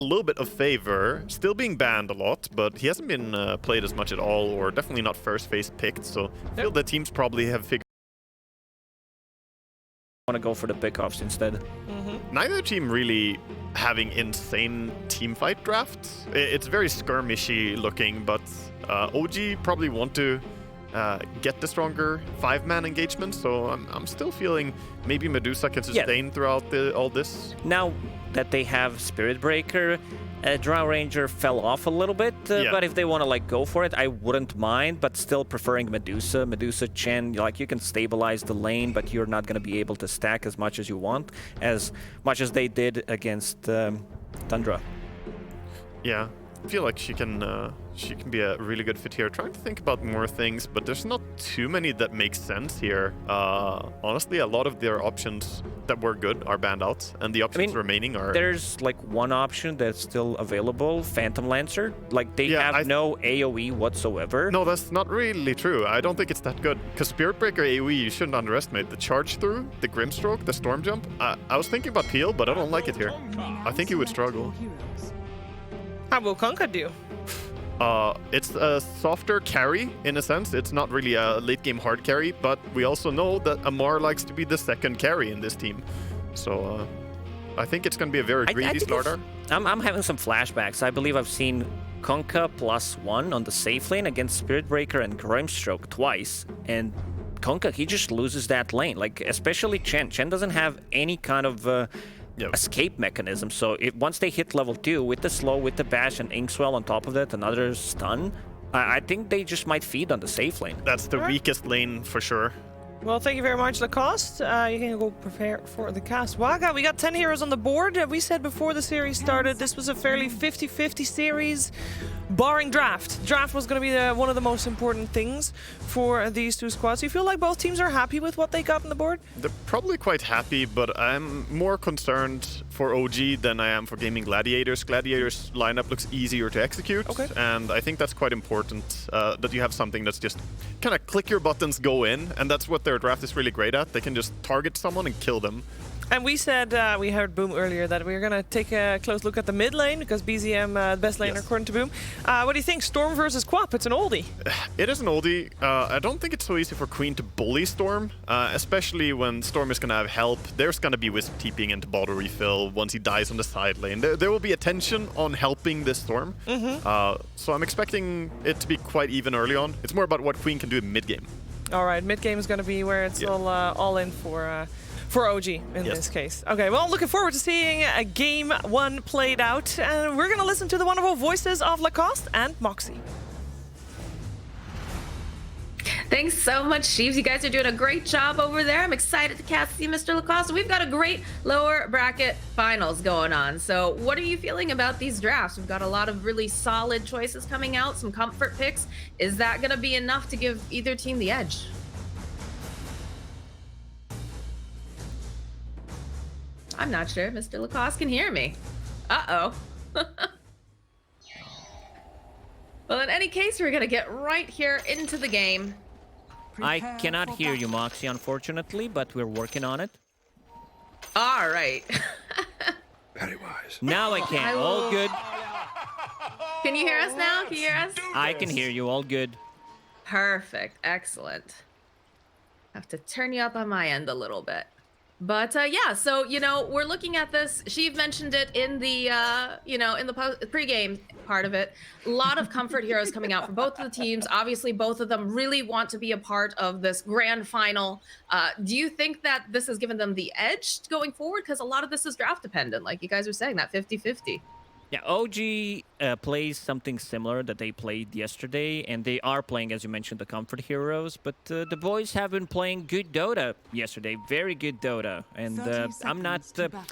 a little bit of favor, still being banned a lot, but he hasn't been played as much at all, or definitely not first phase picked, so I feel the teams probably have figured want to go for the pickoffs instead. neither team really having insane team fight drafts. It's very skirmishy looking, but OG probably want to get the stronger 5-man engagement, so I'm still feeling maybe Medusa can sustain throughout all this. Now that they have Spirit Breaker, Drow Ranger fell off a little bit, but if they want to like go for it, I wouldn't mind, but still preferring Medusa. Medusa Chen, like you can stabilize the lane, but you're not going to be able to stack as much as you want, as much as they did against Tundra. Yeah, I feel like she can be a really good fit here. Trying to think about more things, but there's not too many that make sense here. Honestly, a lot of their options that were good are banned out, and the options remaining are... There's like one option that's still available, Phantom Lancer. Like they have no AoE whatsoever. No, that's not really true. I don't think it's that good. Because Spirit Breaker AoE, you shouldn't underestimate. The charge through, the Grimstroke, the Storm Jump. I was thinking about Peel, but I don't like it here. I think he would struggle. How will Conka do? It's a softer carry, in a sense. It's not really a late-game hard carry, but we also know that Amar likes to be the second carry in this team. So I think it's going to be a very greedy starter. I'm having some flashbacks. I believe I've seen Conka +1 on the safe lane against Spirit Breaker and Grimstroke twice, and Conka, he just loses that lane. Like, especially Chen. Chen doesn't have any kind of... escape mechanism, so once they hit level 2 with the slow, with the bash and Inkswell on top of that, another stun, I think they just might feed on the safe lane. That's the weakest lane for sure. Well, thank you very much, Lacoste. You can go prepare for the cast. Waga, we got 10 heroes on the board. We said before the series started, this was a fairly 50-50 series, barring draft. Draft was going to be one of the most important things for these two squads. You feel like both teams are happy with what they got on the board? They're probably quite happy, but I'm more concerned for OG than I am for gaming Gladiators. Gladiators lineup looks easier to execute, and I think that's quite important, that you have something that's just kind of click your buttons, go in, and that's what their draft is really great at. They can just target someone and kill them. And we said, we heard Boom earlier, that we were going to take a close look at the mid lane, because BZM, the best laner according to Boom. What do you think? Storm versus Quap, it's an oldie. It is an oldie. I don't think it's so easy for Queen to bully Storm, especially when Storm is going to have help. There's going to be Wisp TPing into bottle refill once he dies on the side lane. There will be attention on helping this Storm. So I'm expecting it to be quite even early on. It's more about what Queen can do in mid-game. All right, mid-game is going to be where it's all in for OG in this case. Okay, well, looking forward to seeing game 1 played out. And we're going to listen to the wonderful voices of Lacoste and Moxie. Thanks so much, Sheaves. You guys are doing a great job over there. I'm excited to cast see Mr. Lacoste. We've got a great lower bracket finals going on. So what are you feeling about these drafts? We've got a lot of really solid choices coming out, some comfort picks. Is that going to be enough to give either team the edge? I'm not sure if Mr. Lacoste can hear me. Uh-oh. Well, in any case, we're going to get right here into the game. I cannot hear you, Moxie, unfortunately, but we're working on it. All right. Very wise. Now I can. All good. Can you hear us now? Can you hear us? I can hear you. All good. Perfect. Excellent. Have to turn you up on my end a little bit. But yeah, so, you know, we're looking at this. Sheev mentioned it in the, you know, in the pregame part of it. A lot of comfort heroes coming out for both of the teams. Obviously, both of them really want to be a part of this grand final. Do you think that this has given them the edge going forward? Because a lot of this is draft dependent, like you guys were saying, that 50-50. Yeah, OG plays something similar that they played yesterday, and they are playing, as you mentioned, the comfort heroes, but the boys have been playing good Dota yesterday, very good Dota, and I'm not,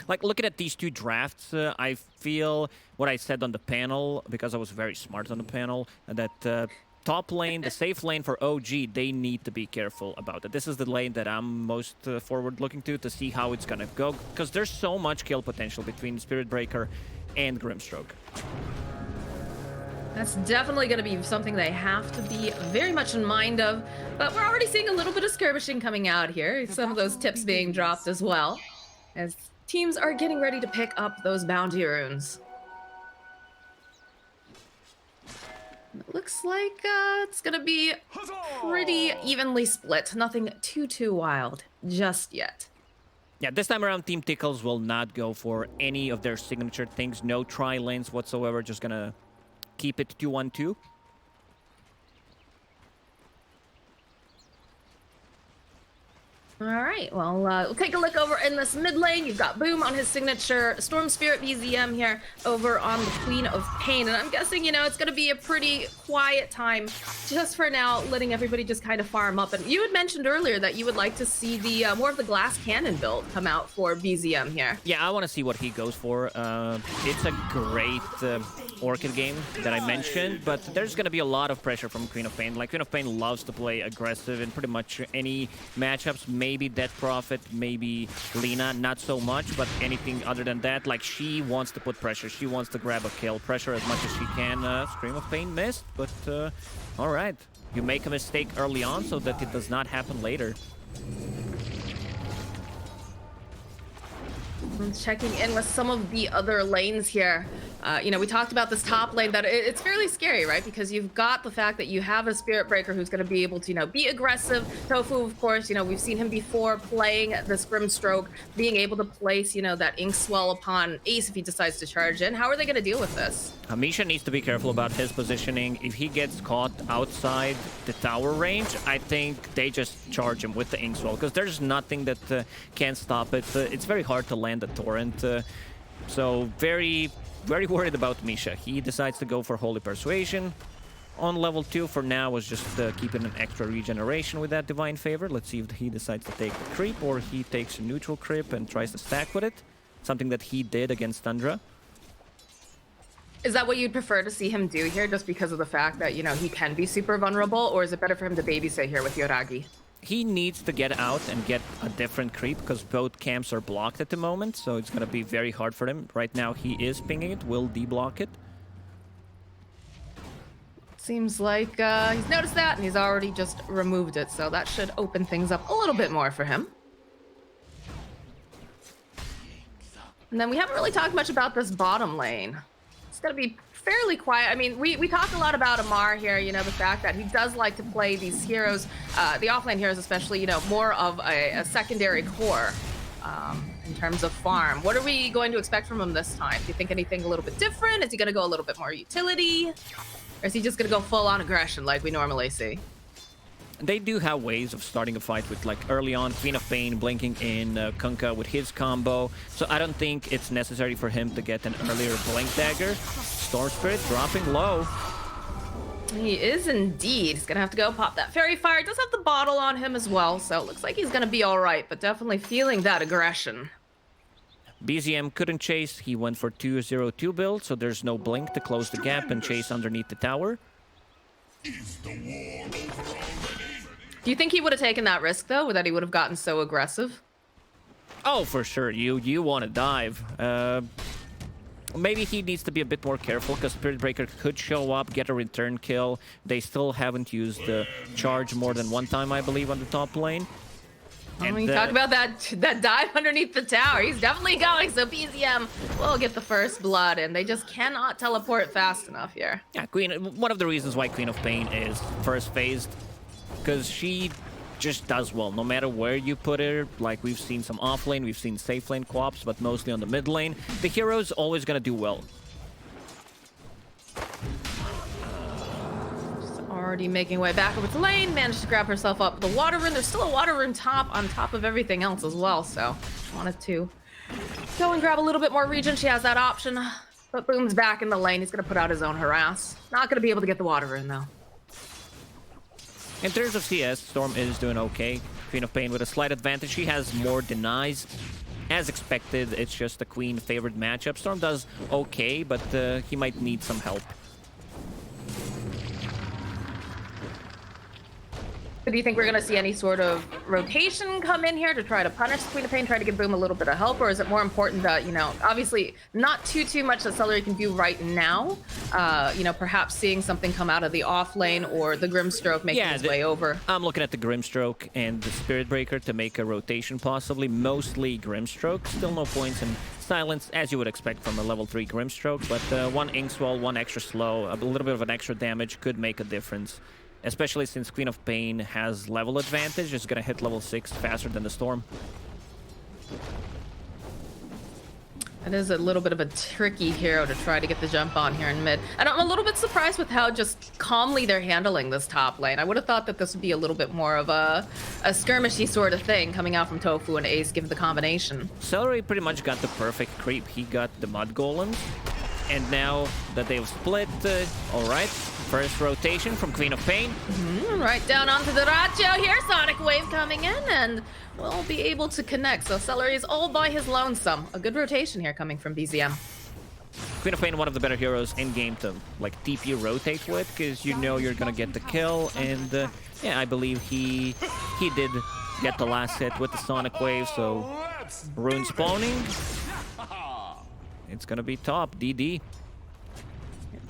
like, looking at these two drafts, I feel what I said on the panel, because I was very smart on the panel, that top lane, the safe lane for OG, they need to be careful about it. This is the lane that I'm most forward looking to see how it's gonna go, because there's so much kill potential between Spirit Breaker and Grimstroke. That's definitely going to be something they have to be very much in mind of. But we're already seeing a little bit of skirmishing coming out here. Some of those tips being dropped as well, as teams are getting ready to pick up those bounty runes. It looks like it's gonna be pretty evenly split. Nothing too wild just yet. Yeah, this time around, Team Tickles will not go for any of their signature things. No tri-lanes whatsoever. Just gonna keep it 2-1-2. All right, well, we'll take a look over in this mid lane. You've got Boom on his signature Storm Spirit BZM here over on the Queen of Pain. And I'm guessing, you know, it's going to be a pretty quiet time just for now, letting everybody just kind of farm up. And you had mentioned earlier that you would like to see the more of the glass cannon build come out for BZM here. Yeah, I want to see what he goes for. It's a great Orchid game that I mentioned, but there's going to be a lot of pressure from Queen of Pain. Like, Queen of Pain loves to play aggressive in pretty much any matchups. Maybe Dead Prophet, maybe Lina, not so much, but anything other than that, like, she wants to put pressure. She wants to grab a kill, pressure as much as she can. Scream of Pain missed, but all right. You make a mistake early on so that it does not happen later. I'm checking in with some of the other lanes here. You know, we talked about this top lane, that it's fairly scary, right? Because you've got the fact that you have a Spirit Breaker who's going to be able to, you know, be aggressive. Tofu, of course, you know, we've seen him before playing this Grimstroke, being able to place, you know, that Ink Swell upon Ace if he decides to charge in. How are they going to deal with this? Misha needs to be careful about his positioning. If he gets caught outside the tower range, I think they just charge him with the Inkswell, because there's nothing that can stop it. It's very hard to land a torrent. So very worried about Misha. He decides to go for Holy Persuasion. On level 2 for now was just keeping an extra regeneration with that Divine Favor. Let's see if he decides to take the creep or he takes a neutral creep and tries to stack with it. Something that he did against Tundra. Is that what you'd prefer to see him do here, just because of the fact that, you know, he can be super vulnerable, or is it better for him to babysit here with Yoragi? He needs to get out and get a different creep, because both camps are blocked at the moment, so it's going to be very hard for him. Right now he is pinging it, will deblock it. Seems like he's noticed that and he's already just removed it, so that should open things up a little bit more for him. And then we haven't really talked much about this bottom lane. It's going to be fairly quiet. I mean, we talk a lot about Amar here, you know, the fact that he does like to play these heroes, the offlane heroes especially, you know, more of a secondary core in terms of farm. What are we going to expect from him this time? Do you think anything a little bit different? Is he going to go a little bit more utility? Or is he just going to go full-on aggression like we normally see? They do have ways of starting a fight with, like, early on, Queen of Pain blinking in Kunkka with his combo. So I don't think it's necessary for him to get an earlier Blink Dagger. Storm Spirit dropping low. He is indeed. He's going to have to go pop that Fairy Fire. Does have the bottle on him as well, so it looks like he's going to be all right, but definitely feeling that aggression. BZM couldn't chase. He went for 2-0-2 build, so there's no Blink to close the gap and chase underneath the tower. Do you think he would have taken that risk, though, or that he would have gotten so aggressive? Oh, for sure. You want to dive. Maybe he needs to be a bit more careful, because Spirit Breaker could show up, get a return kill. They still haven't used the charge more than one time, I believe, on the top lane. And you talk about that dive underneath the tower. He's definitely going, so BZM will get the first blood, and they just cannot teleport fast enough here. Yeah, one of the reasons why Queen of Pain is first phased, because she just does well no matter where you put her. Like, we've seen some off lane, we've seen safe lane co-ops, but mostly on the mid lane. The hero's always gonna do well. Just already making way back over to lane, managed to grab herself up the water rune. There's still a water rune top on top of everything else as well, so wanted to go and grab a little bit more regen. She has that option, but Boom's back in the lane. He's gonna put out his own harass. Not gonna be able to get the water rune though. In terms of CS, Storm is doing okay. Queen of Pain with a slight advantage. She has more denies. As expected, it's just a Queen favored matchup. Storm does okay, but he might need some help. Do you think we're going to see any sort of rotation come in here to try to punish Queen of Pain, try to give Boom a little bit of help? Or is it more important that, you know, obviously not too much that Celery can do right now? You know, perhaps seeing something come out of the off lane or the Grimstroke making his way over. I'm looking at the Grimstroke and the Spirit Breaker to make a rotation possibly. Mostly Grimstroke. Still no points in silence, as you would expect from a level 3 Grimstroke, but one Inkswell, one extra slow, a little bit of an extra damage could make a difference. Especially since Queen of Pain has level advantage, it's gonna hit level 6 faster than the Storm. It is a little bit of a tricky hero to try to get the jump on here in mid. And I'm a little bit surprised with how just calmly they're handling this top lane. I would have thought that this would be a little bit more of a skirmishy sort of thing coming out from Tofu and Ace, given the combination. Celery pretty much got the perfect creep. He got the Mud Golems, and now that they've split, alright, first rotation from Queen of Pain. Right down onto the Racho here. Sonic Wave coming in, and we'll be able to connect. So Celery is all by his lonesome. A good rotation here coming from BZM. Queen of Pain, one of the better heroes in game to like TP rotate with, because you know you're gonna get the kill, and yeah, I believe he did get the last hit with the Sonic Wave, so rune spawning. It's gonna be top, DD.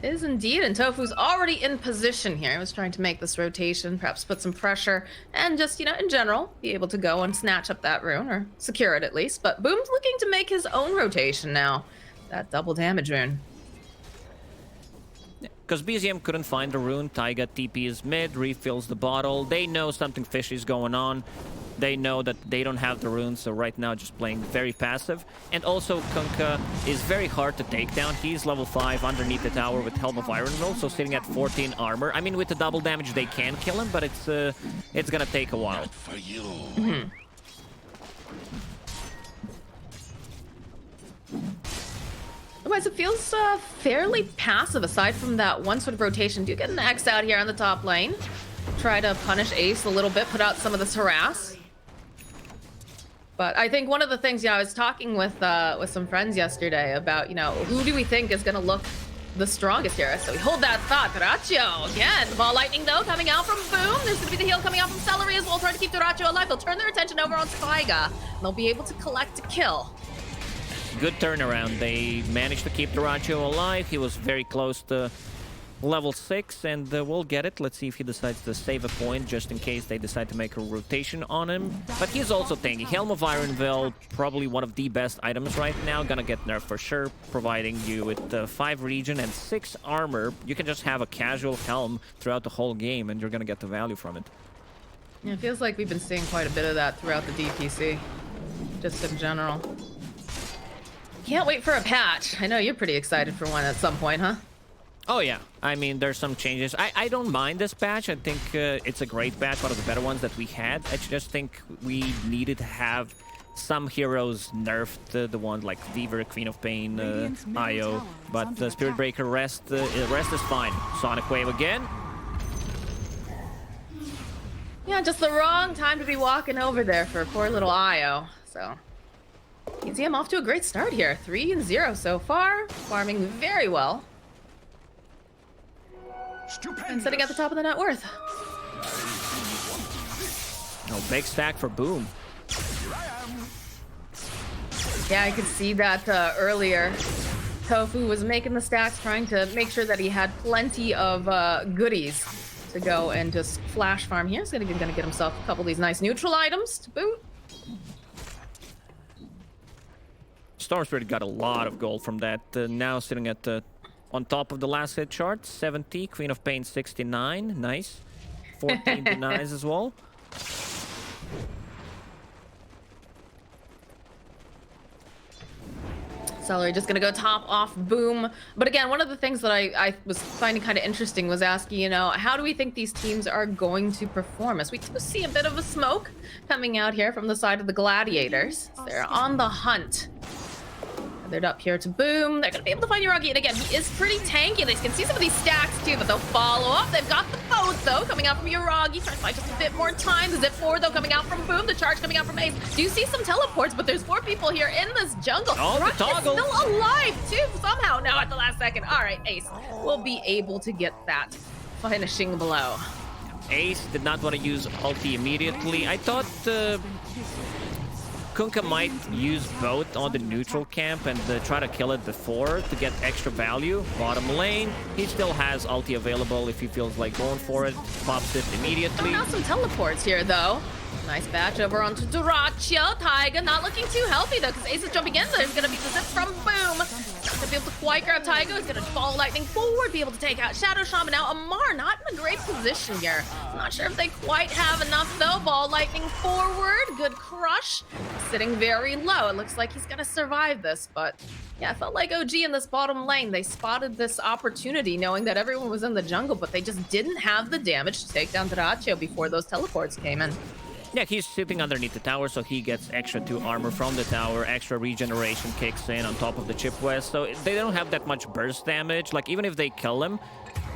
It is indeed, and Tofu's already in position here. He was trying to make this rotation, perhaps put some pressure, and just, you know, in general, be able to go and snatch up that rune, or secure it at least. But Boom's looking to make his own rotation now. That double damage rune. Because BZM couldn't find the rune, Taiga TPs mid, refills the bottle. They know something fishy is going on. They know that they don't have the runes, so right now just playing very passive. And also Kunkka is very hard to take down. He's level 5 underneath the tower with Helm of Ironville, so sitting at 14 armor. I mean, with the double damage they can kill him, but it's gonna take a while. For you. Otherwise, it feels fairly passive aside from that one sort of rotation. Do get an X out here on the top lane. Try to punish Ace a little bit, put out some of this harass. But I think one of the things, I was talking with some friends yesterday about, who do we think is going to look the strongest here? So we hold that thought. Racho again. Ball lightning, though, coming out from Boom. There's going to be the heal coming out from Celery as well, trying to keep the Racho alive. They'll turn their attention over on Taiga. They'll be able to collect a kill. Good turnaround. They managed to keep the Racho alive. He was very close to level 6, and we'll get it. Let's see if he decides to save a point just in case they decide to make a rotation on him. But he's also tanky. Helm of Ironville, probably one of the best items right now. Gonna get nerfed for sure, providing you with 5 regen and 6 armor. You can just have a casual Helm throughout the whole game, and you're gonna get the value from it. Yeah, it feels like we've been seeing quite a bit of that throughout the DPC, just in general. Can't wait for a patch. I know you're pretty excited for one at some point, huh? Oh yeah, I mean, there's some changes. I don't mind this patch. I think it's a great patch, one of the better ones that we had. I just think we needed to have some heroes nerfed, the ones like Weaver, Queen of Pain, Io. But Spirit Breaker rest is fine. Sonic Wave again. Yeah, just the wrong time to be walking over there for poor little Io. So, BZM off to a great start here. 3-0 so far, farming very well. And sitting at the top of the net worth. Oh, big stack for Boom. Yeah, I could see that earlier. Tofu was making the stacks, trying to make sure that he had plenty of goodies to go and just flash farm here. He's gonna get himself a couple of these nice neutral items to boot. Storm Spirit got a lot of gold from that. Now sitting at on top of the last hit chart, 70. Queen of Pain, 69. Nice. 14 denies as well. Celery just gonna go top off Boom. But again, one of the things that I was finding kind of interesting was asking, how do we think these teams are going to perform? As we do see a bit of a smoke coming out here from the side of the Gladiators. They're on the hunt. They're up here to Boom. They're going to be able to find Yuragi. And again, he is pretty tanky. They can see some of these stacks too, but they'll follow up. They've got the boat, though, coming out from Yuragi. Trying to buy just a bit more time. The zip forward, though, coming out from Boom. The charge coming out from Ace. Do you see some teleports? But there's 4 people here in this jungle. Oh, the toggle. Is still alive, too, somehow. Now at the last second. All right, Ace will be able to get that finishing blow. Ace did not want to use ulti immediately. I thought Kunkka might use both on the neutral camp and try to kill it before to get extra value. Bottom lane, he still has ulti available if he feels like going for it. Pops it immediately. Now some teleports here, though. Nice batch over onto Dyrachyo. Taiga not looking too healthy though, because Ace is jumping in. There's gonna be the zip from Boom. Not gonna be able to quite grab Taiga. He's gonna follow Lightning forward, be able to take out Shadow Shaman. Now Amar not in a great position here. I'm not sure if they quite have enough though. Ball Lightning forward. Good crush. Sitting very low. It looks like he's gonna survive this, but yeah, I felt like OG in this bottom lane, they spotted this opportunity knowing that everyone was in the jungle, but they just didn't have the damage to take down Dyrachyo before those teleports came in. Yeah, he's sitting underneath the tower, so he gets extra 2 armor from the tower. Extra regeneration kicks in on top of the Chip West, so they don't have that much burst damage. Like, even if they kill him,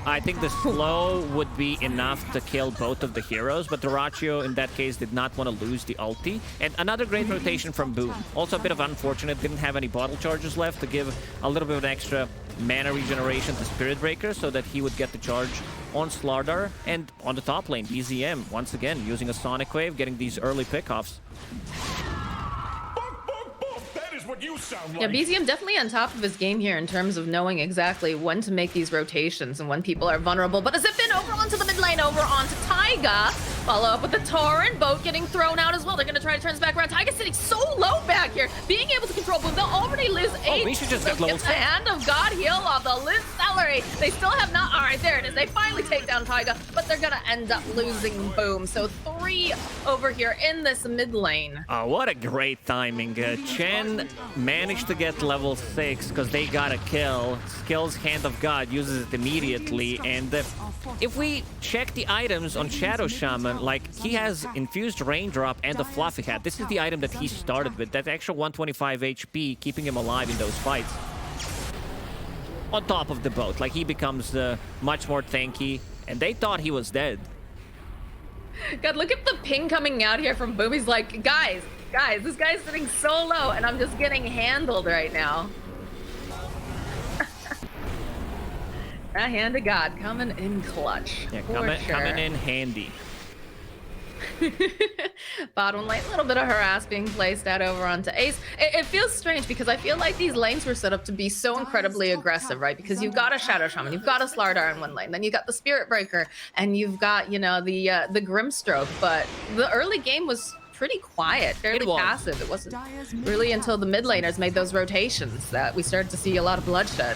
I think the slow would be enough to kill both of the heroes, but Dyrachyo, in that case, did not want to lose the ulti. And another great rotation from Boom. Also a bit of unfortunate, didn't have any bottle charges left to give a little bit of an extra mana regeneration to Spirit Breaker so that he would get the charge on Slardar. And on the top lane, BZM, once again, using a Sonic Wave, getting these early pickoffs. What you sound like. Yeah, BZM definitely on top of his game here in terms of knowing exactly when to make these rotations and when people are vulnerable. But a zip in over onto the mid lane, over onto Taiga. Follow up with the Torrent. Boat getting thrown out as well. They're going to try to turn this back around. Taiga sitting so low back here. Being able to control Boom. They'll already lose 8. We should just get Get level the 6. Hand of God heal off the Liz Celery. They still have not... All right, there it is. They finally take down Taiga, but they're going to end up losing Boom. So 3 over here in this mid lane. Oh, what a great timing. Chen managed to get level 6 because they got a kill. Skills Hand of God uses it immediately. And if we check the items on Shadow Shaman, like, he has Infused Raindrop and the Fluffy Hat. This is the item that he started with. That extra 125 HP, keeping him alive in those fights. On top of the boat, like, he becomes much more tanky. And they thought he was dead. God, look at the ping coming out here from Boom. He's like, guys, this guy's sitting so low, and I'm just getting handled right now. That Hand of God coming in clutch. Yeah, for sure. coming in handy. Bottom lane, a little bit of harass being placed out over onto Ace. It feels strange because I feel like these lanes were set up to be so incredibly aggressive, right? Because you've got a Shadow Shaman, you've got a Slardar in one lane, then you've got the Spirit Breaker, and you've got, you know, the Grimstroke. But the early game was pretty quiet, fairly passive. It wasn't really until the mid laners made those rotations that we started to see a lot of bloodshed.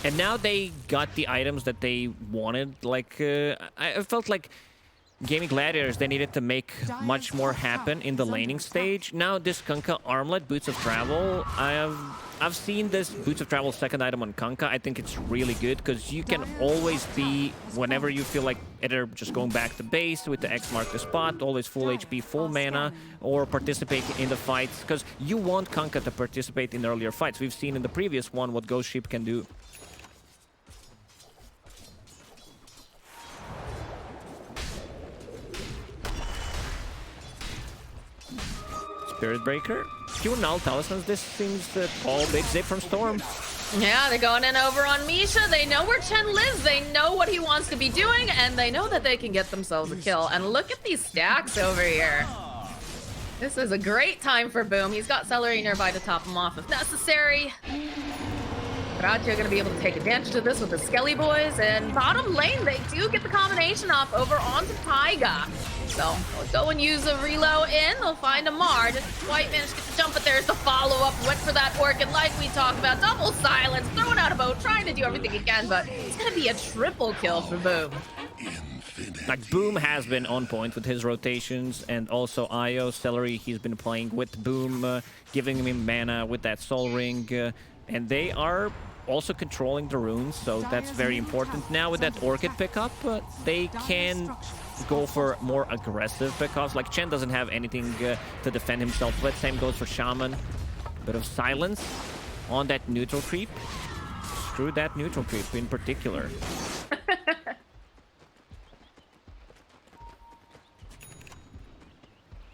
And now they got the items that they wanted. Like, I felt like Gaming Gladiators, they needed to make much more happen in the laning stage. Now this Kunkka Armlet, Boots of Travel, I've seen this Boots of Travel second item on Kunkka. I think it's really good because you can always be, whenever you feel like either just going back to base with the X mark the spot, always full HP, full mana, or participate in the fights, because you want Kunkka to participate in earlier fights. We've seen in the previous one what Ghost Ship can do. Spirit Breaker. Q Null Talismans, this seems all big zip from Storm. Yeah, they're going in over on Misha. They know where Chen lives. They know what he wants to be doing, and they know that they can get themselves a kill. And look at these stacks over here. This is a great time for Boom. He's got Celery nearby to top him off if necessary. Dyrachyo going to be able to take advantage of this with the Skelly Boys. And bottom lane, they do get the combination off over onto Taiga. So they'll go and use a reload in. They'll find Amar. Didn't quite manage to get the jump, but there's the follow-up. Went for that Orchid like we talked about. Double silence, throwing out a boat, trying to do everything he can, but it's going to be a triple kill for Boom. Like, Boom has been on point with his rotations, and also Io, Celery, he's been playing with Boom, giving him mana with that Soul Ring, and they are also controlling the runes, so that's very important. Now with that Orchid pickup, they can go for more aggressive pickups. Like, Chen doesn't have anything to defend himself with. Same goes for Shaman. Bit of silence on that neutral creep. Screw that neutral creep in particular. I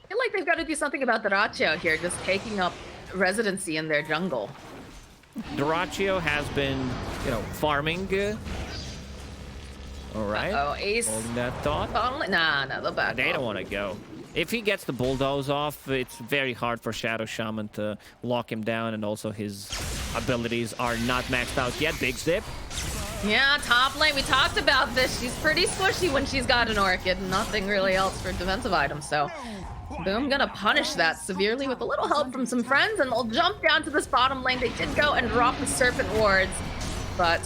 feel like they've got to do something about Dyrachyo here, just taking up residency in their jungle. Dyrachyo has been, you know, farming. All right. Oh, Ace. Holding that thought. Nah, they'll back They off. don't want to go. If he gets the bulldoze off, it's very hard for Shadow Shaman to lock him down, and also his abilities are not maxed out yet. Big zip. Yeah, top lane, we talked about this. She's pretty squishy when she's got an Orchid. Nothing really else for defensive items, so Boom gonna punish that severely with a little help from some friends, and they'll jump down to this bottom lane. They did go and drop the Serpent Wards, but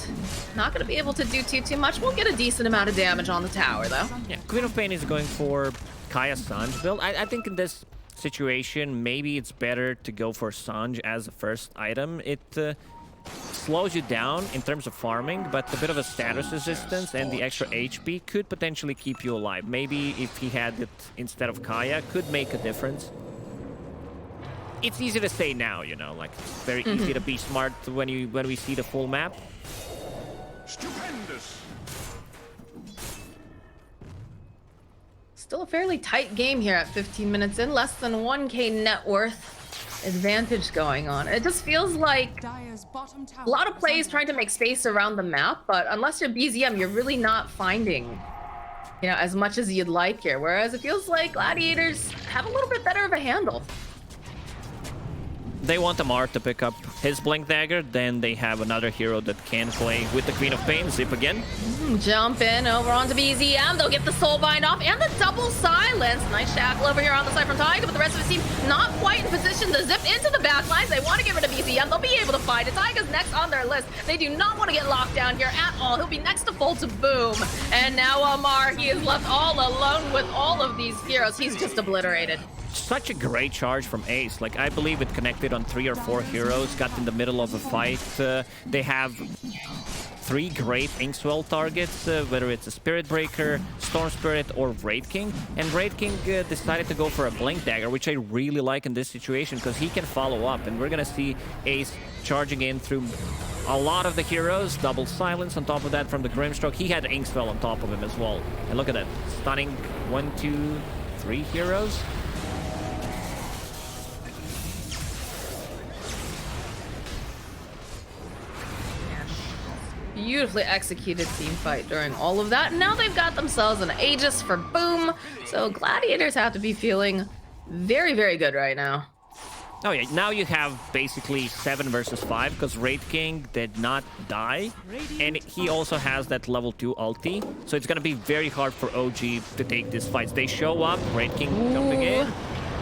not gonna be able to do too much. We'll get a decent amount of damage on the tower, though. Yeah, Queen of Pain is going for Kaya Sanj build. I think in this situation, maybe it's better to go for Sanj as a first item. It slows you down in terms of farming, but a bit of a status resistance and the extra HP could potentially keep you alive. Maybe if he had it instead of Kaya, could make a difference. It's easy to say now, you know, like it's very easy to be smart when we see the full map. Stupendous. Still a fairly tight game here at 15 minutes in. Less than 1k net worth advantage going on. It just feels like a lot of plays trying to make space around the map, but unless you're BZM, you're really not finding, you know, as much as you'd like here. Whereas it feels like Gladiators have a little bit better of a handle. They want Amar to pick up his Blink Dagger, then they have another hero that can play with the Queen of Pain. Zip again. Jump in over onto BZM. They'll get the Soulbind off and the double silence. Nice shackle over here on the side from Taiga, but the rest of the team not quite in position to zip into the back lines. They want to get rid of BZM. They'll be able to find it. Taiga's next on their list. They do not want to get locked down here at all. He'll be next to full to Boom. And now Amar, he is left all alone with all of these heroes. He's just obliterated. Such a great charge from Ace. Like, I believe it connected on 3 or 4 heroes, got in the middle of a fight. They have 3 great Inkswell targets, whether it's a Spirit Breaker, Storm Spirit, or Wraith King. And Wraith King decided to go for a Blink Dagger, which I really like in this situation, because he can follow up. And we're gonna see Ace charging in through a lot of the heroes. Double silence on top of that from the Grimstroke. He had Inkswell on top of him as well. And look at that. Stunning 1, 2, 3 heroes. Beautifully executed team fight during all of that. Now they've got themselves an Aegis for Boom. So Gladiators have to be feeling very, very good right now. Oh yeah, now you have basically 7 versus 5 because Wraith King did not die. And he also has that level 2 ulti. So it's gonna be very hard for OG to take these fights. They show up, Wraith King jumping in.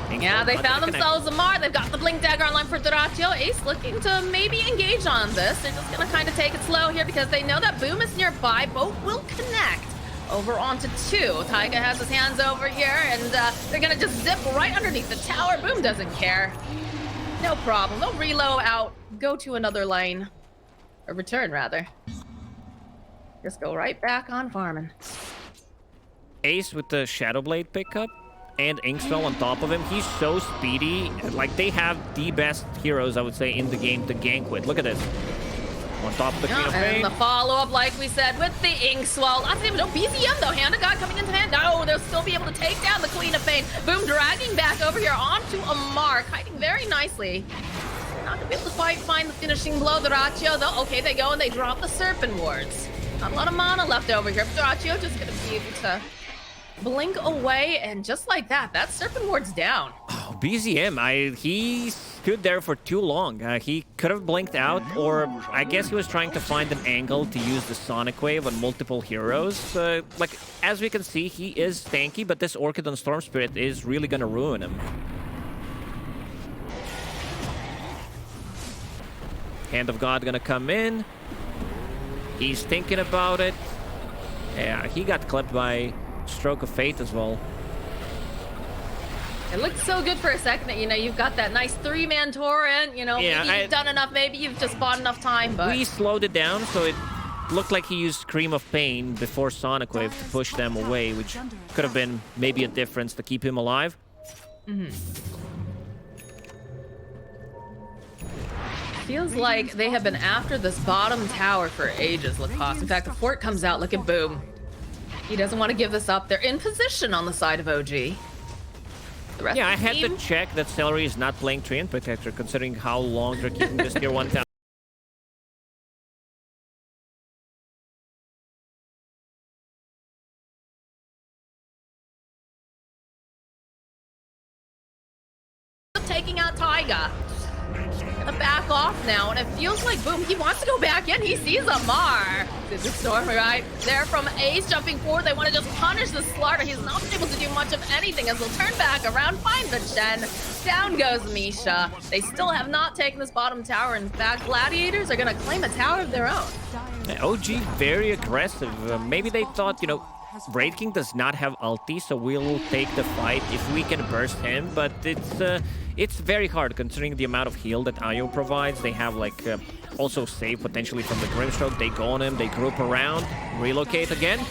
Yeah, they found themselves Amar. They've got the Blink Dagger online for Doratio. Ace looking to maybe engage on this. They're just going to kind of take it slow here because they know that Boom is nearby. Both will connect over onto 2. Taiga has his hands over here, and they're going to just zip right underneath the tower. Boom doesn't care. No problem. They'll reload out, go to another lane. Or return, rather. Just go right back on farming. Ace with the Shadow Blade pickup. And Inkswell on top of him. He's so speedy. Like, they have the best heroes, I would say, in the game to gank with. Look at this. On top of the Queen of Pain. And the follow-up, like we said, with the Inkswell. Lots of them, no BZM, though. Hand of God coming into hand. No, they'll still be able to take down the Queen of Pain. Boom, dragging back over here onto Amar. Kiting very nicely. Not gonna be able to find the finishing blow. Doratio, though. Okay, they go and they drop the Serpent Wards. Not a lot of mana left over here. But Doratio just gonna be able to blink away, and just like that, that Serpent Ward's down. Oh, BZM, he stood there for too long. He could have blinked out, or I guess he was trying to find an angle to use the Sonic Wave on multiple heroes. Like, as we can see, he is tanky, but this Orchid on Storm Spirit is really gonna ruin him. Hand of God gonna come in. He's thinking about it. Yeah, he got clipped by Stroke of Fate as well. It looked so good for a second that, you know, you've got that nice 3-man torrent, you know, yeah, maybe you've done enough, maybe you've just bought enough time, but... We slowed it down, so it looked like he used Scream of Pain before Sonic Wave to push them away, which could have been maybe a difference to keep him alive. Feels like they have been after this bottom tower for ages, Lacoste. In fact, the fort comes out, look at Boom. He doesn't want to give this up. They're in position on the side of OG. Yeah, I had to check that Celery is not playing Treant Protector, considering how long they're keeping this tier 1 tower. Taking out Taiga. back off now, and it feels like Boom, he wants to go back in. He sees Amar. This is Storm right there from Ace jumping forward. They want to just punish the Slardar. He's not able to do much of anything as they'll turn back around, find the Chen. Down goes Misha. They still have not taken this bottom tower. In fact, Gladiators are going to claim a tower of their own. OG very aggressive. Maybe they thought, you know, Raid King does not have ulti, so we'll take the fight if we can burst him, but it's very hard considering the amount of heal that Io provides. They have like also save potentially from the Grimstroke. They go on him, they group around, relocate again.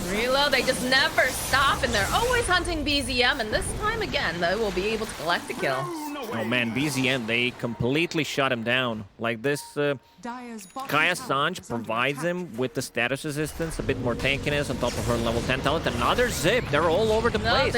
Reload, they just never stop, and they're always hunting BZM, and this time again, they will be able to collect a kill. Oh man, BZM, they completely shut him down. Like this, Kaya Sanj provides him with the status resistance, a bit more tankiness on top of her level 10 talent. Another zip, they're all over the place.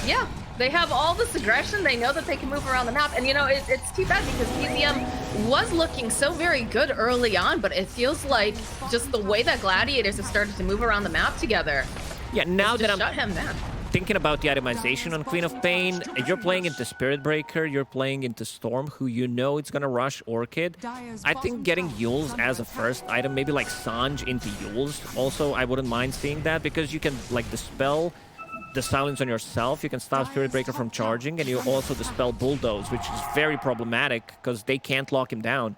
Yeah, they have all this aggression. They know that they can move around the map. And, you know, it's too bad because BZM was looking so very good early on, but it feels like just the way that Gladiators have started to move around the map together. Yeah, now that I'm shut him down. Thinking about the itemization on Queen of Pain, you're playing into Spirit Breaker, you're playing into Storm, who you know it's gonna rush Orchid. I think getting Yules as a first item, maybe like Sanj into Yules, also I wouldn't mind seeing that, because you can like dispel the silence on yourself, you can stop Spirit Breaker from charging, and you also dispel Bulldoze, which is very problematic because they can't lock him down.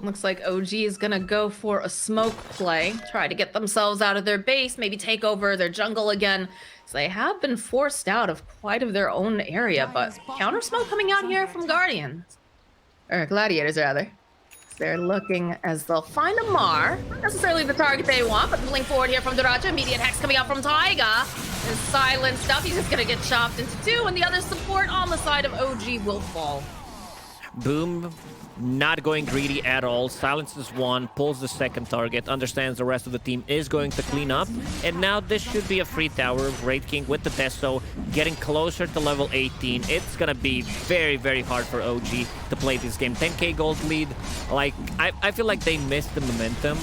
Looks like OG is gonna go for a smoke play, try to get themselves out of their base, maybe take over their jungle again. So they have been forced out of quite of their own area, but counter smoke coming out here from Guardians. Or Gladiators, rather. They're looking as they'll find a Mar. Not necessarily the target they want, but pulling forward here from Duracha. Immediate hex coming out from Taiga. His silent stuff, he's just gonna get chopped into two, and the other support on the side of OG will fall. Boom, not going greedy at all, silences one, pulls the second target, understands the rest of the team is going to clean up, and now this should be a free tower. Raid King with the Teso getting closer to level 18. It's gonna be very, very hard for OG to play this game. 10k gold lead, like, I feel like they missed the momentum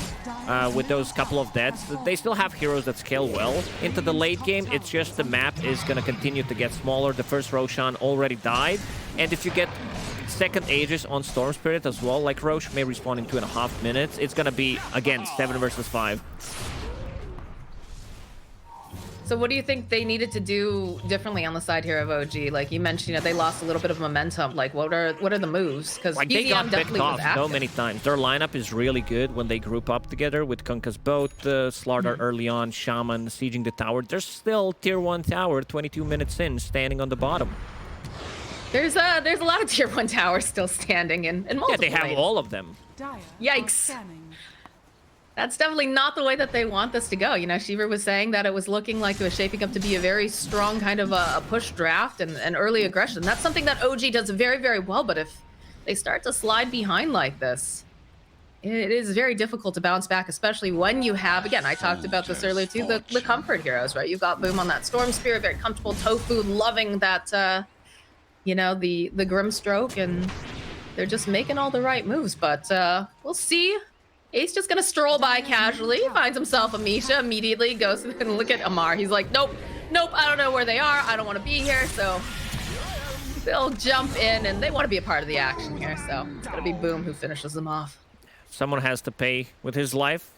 with those couple of deaths. They still have heroes that scale well into the late game, it's just the map is gonna continue to get smaller. The first Roshan already died, and if you get second Aegis on Storm Spirit as well, like Roche may respawn in 2.5 minutes, it's gonna be, again, 7 versus 5. So what do you think they needed to do differently on the side here of OG? Like you mentioned, you know, they lost a little bit of momentum. Like what are the moves? Because like they got picked off so many times. Their lineup is really good when they group up together with Kunkka's boat, Slardar early on, Shaman sieging the tower. There's still tier 1 tower 22 minutes in, standing on the bottom. There's a lot of tier 1 towers still standing in multiple Yeah, they have lanes. all of them. Yikes. That's definitely not the way that they want this to go. You know, Shiver was saying that it was looking like it was shaping up to be a very strong kind of a push draft and early aggression. That's something that OG does very, very well, but if they start to slide behind like this, it is very difficult to bounce back, especially when you have, again, I talked about this earlier too, the comfort heroes, right? You've got Boom on that Storm Spirit, very comfortable. Tofu loving that, you know, the Grimstroke, and they're just making all the right moves, but we'll see. Ace just gonna stroll by casually, finds himself a Misha, immediately goes and look at Amar. He's like, nope, I don't know where they are. I don't want to be here, so they'll jump in, and they want to be a part of the action here, so it's gonna be Boom who finishes them off. Someone has to pay with his life.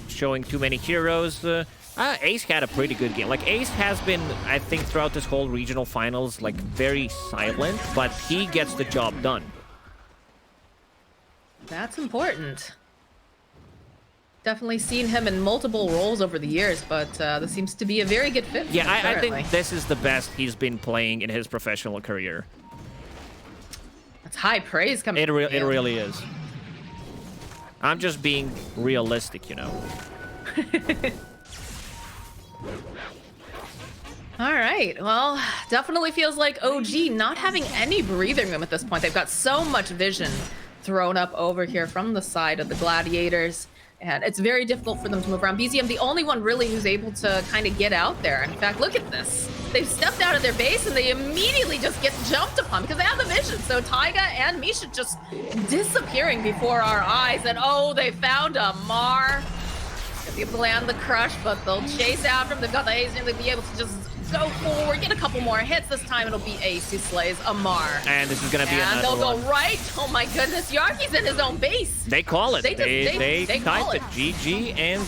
Showing too many heroes. Ace had a pretty good game. Like, Ace has been, I think, throughout this whole regional finals, like, very silent, but he gets the job done. That's important. Definitely seen him in multiple roles over the years, but this seems to be a very good fit for him I currently. think this is the best he's been playing in his professional career. That's high praise coming It from you. really is. I'm just being realistic, you know. All right, well, definitely feels like OG not having any breathing room at this point. They've got so much vision thrown up over here from the side of the Gladiators, and it's very difficult for them to move around. BZM, the only one really who's able to kind of get out there. In fact, look at this. They've stepped out of their base and they immediately just get jumped upon because they have the vision. So Taiga and Misha just disappearing before our eyes, and oh, they found a Mar. be able to land the crush, but they'll chase after him. They've got the haste, and they'll be able to just go forward, get a couple more hits. This time it'll be Ace who slays Amar. And this is gonna be and another they'll one. go right. Oh my goodness, Yarki's in his own base. They call it. They They call type it. it. GG and